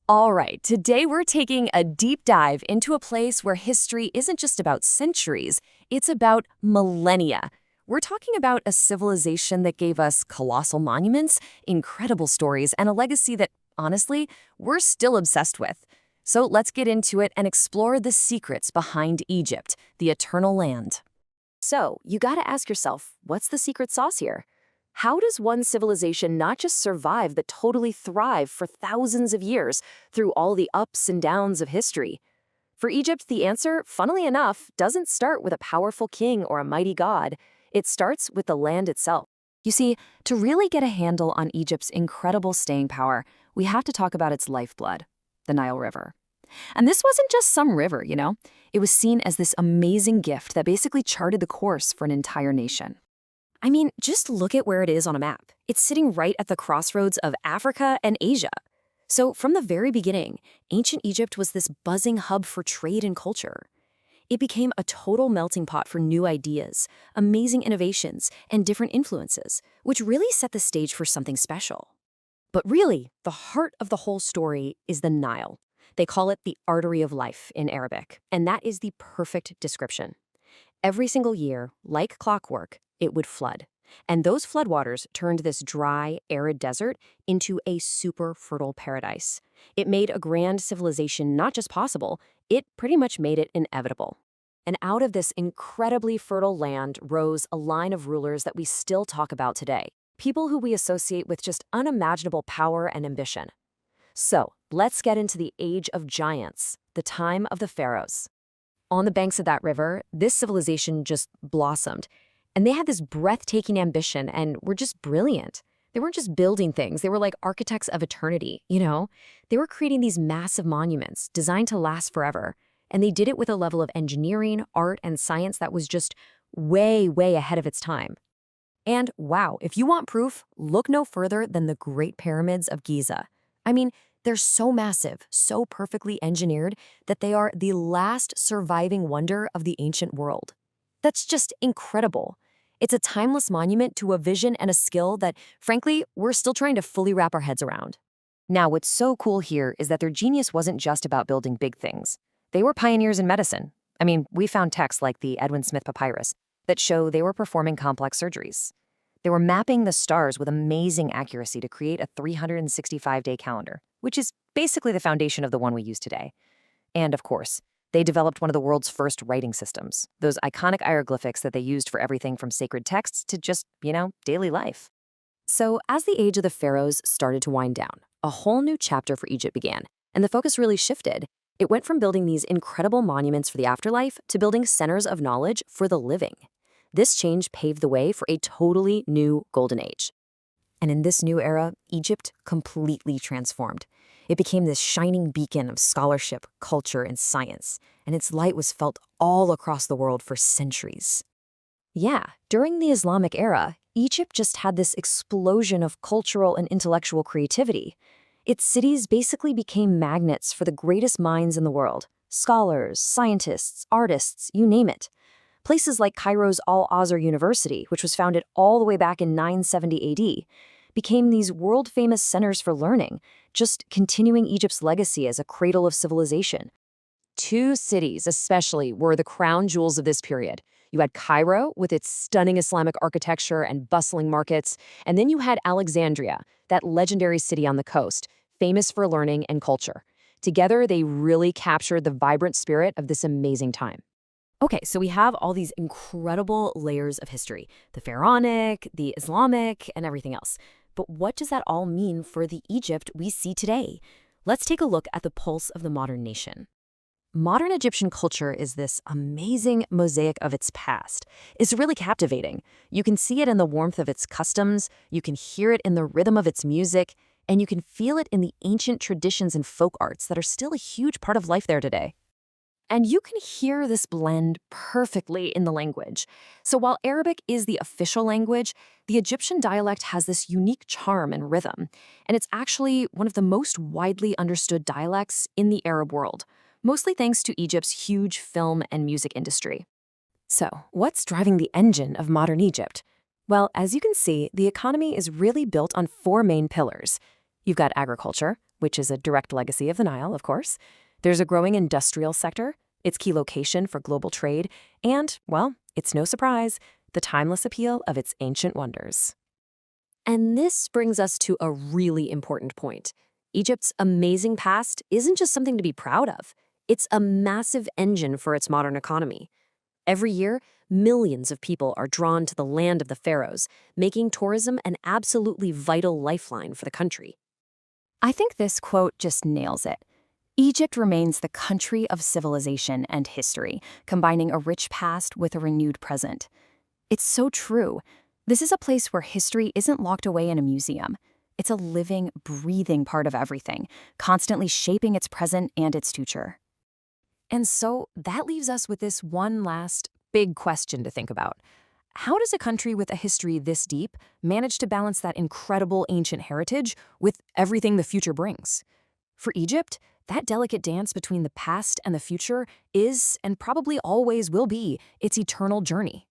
All right, today we're taking a deep dive into a place where history isn't just about centuries, it's about millennia. We're talking about a civilization that gave us colossal monuments, incredible stories, and a legacy that, honestly, we're still obsessed with. So let's get into it and explore the secrets behind Egypt, the eternal land. So, you gotta ask yourself, what's the secret sauce here? How does one civilization not just survive but totally thrive for thousands of years through all the ups and downs of history? For Egypt, the answer, funnily enough, doesn't start with a powerful king or a mighty god. It starts with the land itself. You see, to really get a handle on Egypt's incredible staying power, we have to talk about its lifeblood, the Nile River. And this wasn't just some river, you know? It was seen as this amazing gift that basically charted the course for an entire nation. I mean, just look at where it is on a map. It's sitting right at the crossroads of Africa and Asia. So from the very beginning, ancient Egypt was this buzzing hub for trade and culture. It became a total melting pot for new ideas, amazing innovations, and different influences, which really set the stage for something special. But really, the heart of the whole story is the Nile. They call it the artery of life in Arabic, and that is the perfect description. Every single year, like clockwork, it would flood. And those floodwaters turned this dry, arid desert into a super fertile paradise. It made a grand civilization not just possible, it pretty much made it inevitable. And out of this incredibly fertile land rose a line of rulers that we still talk about today, people who we associate with just unimaginable power and ambition. So, let's get into the age of giants, the time of the pharaohs. On the banks of that river, this civilization just blossomed. And they had this breathtaking ambition and were just brilliant. They weren't just building things, they were like architects of eternity, you know? They were creating these massive monuments designed to last forever. And they did it with a level of engineering, art, and science that was just way, way ahead of its time. And wow, if you want proof, look no further than the Great Pyramids of Giza. I mean, they're so massive, so perfectly engineered, that they are the last surviving wonder of the ancient world. That's just incredible. It's a timeless monument to a vision and a skill that, frankly, we're still trying to fully wrap our heads around. Now, what's so cool here is that their genius wasn't just about building big things. They were pioneers in medicine. I mean, we found texts like the Edwin Smith Papyrus that show they were performing complex surgeries. They were mapping the stars with amazing accuracy to create a 365-day calendar, which is basically the foundation of the one we use today. And of course, they developed one of the world's first writing systems, those iconic hieroglyphics that they used for everything from sacred texts to just, daily life. So as the age of the pharaohs started to wind down, a whole new chapter for Egypt began, and the focus really shifted. It went from building these incredible monuments for the afterlife to building centers of knowledge for the living. This change paved the way for a totally new golden age. And in this new era, Egypt completely transformed. It became this shining beacon of scholarship, culture, and science, and its light was felt all across the world for centuries. Yeah, during the Islamic era, Egypt just had this explosion of cultural and intellectual creativity. Its cities basically became magnets for the greatest minds in the world: scholars, scientists, artists, you name it. Places like Cairo's Al-Azhar University, which was founded all the way back in 970 AD, became these world-famous centers for learning, just continuing Egypt's legacy as a cradle of civilization. Two cities especially were the crown jewels of this period. You had Cairo with its stunning Islamic architecture and bustling markets, and then you had Alexandria, that legendary city on the coast, famous for learning and culture. Together, they really captured the vibrant spirit of this amazing time. Okay, so we have all these incredible layers of history, the pharaonic, the Islamic, and everything else. But what does that all mean for the Egypt we see today? Let's take a look at the pulse of the modern nation. Modern Egyptian culture is this amazing mosaic of its past. It's really captivating. You can see it in the warmth of its customs, you can hear it in the rhythm of its music, and you can feel it in the ancient traditions and folk arts that are still a huge part of life there today. And you can hear this blend perfectly in the language. So while Arabic is the official language, the Egyptian dialect has this unique charm and rhythm. And it's actually one of the most widely understood dialects in the Arab world, mostly thanks to Egypt's huge film and music industry. So, what's driving the engine of modern Egypt? Well, as you can see, the economy is really built on four main pillars. You've got agriculture, which is a direct legacy of the Nile, of course. There's a growing industrial sector, its key location for global trade, and, well, it's no surprise, the timeless appeal of its ancient wonders. And this brings us to a really important point. Egypt's amazing past isn't just something to be proud of. It's a massive engine for its modern economy. Every year, millions of people are drawn to the land of the pharaohs, making tourism an absolutely vital lifeline for the country. I think this quote just nails it. Egypt remains the country of civilization and history, combining a rich past with a renewed present. It's so true. This is a place where history isn't locked away in a museum. It's a living, breathing part of everything, constantly shaping its present and its future. And so that leaves us with this one last big question to think about. How does a country with a history this deep manage to balance that incredible ancient heritage with everything the future brings? For Egypt, that delicate dance between the past and the future is, and probably always will be, its eternal journey.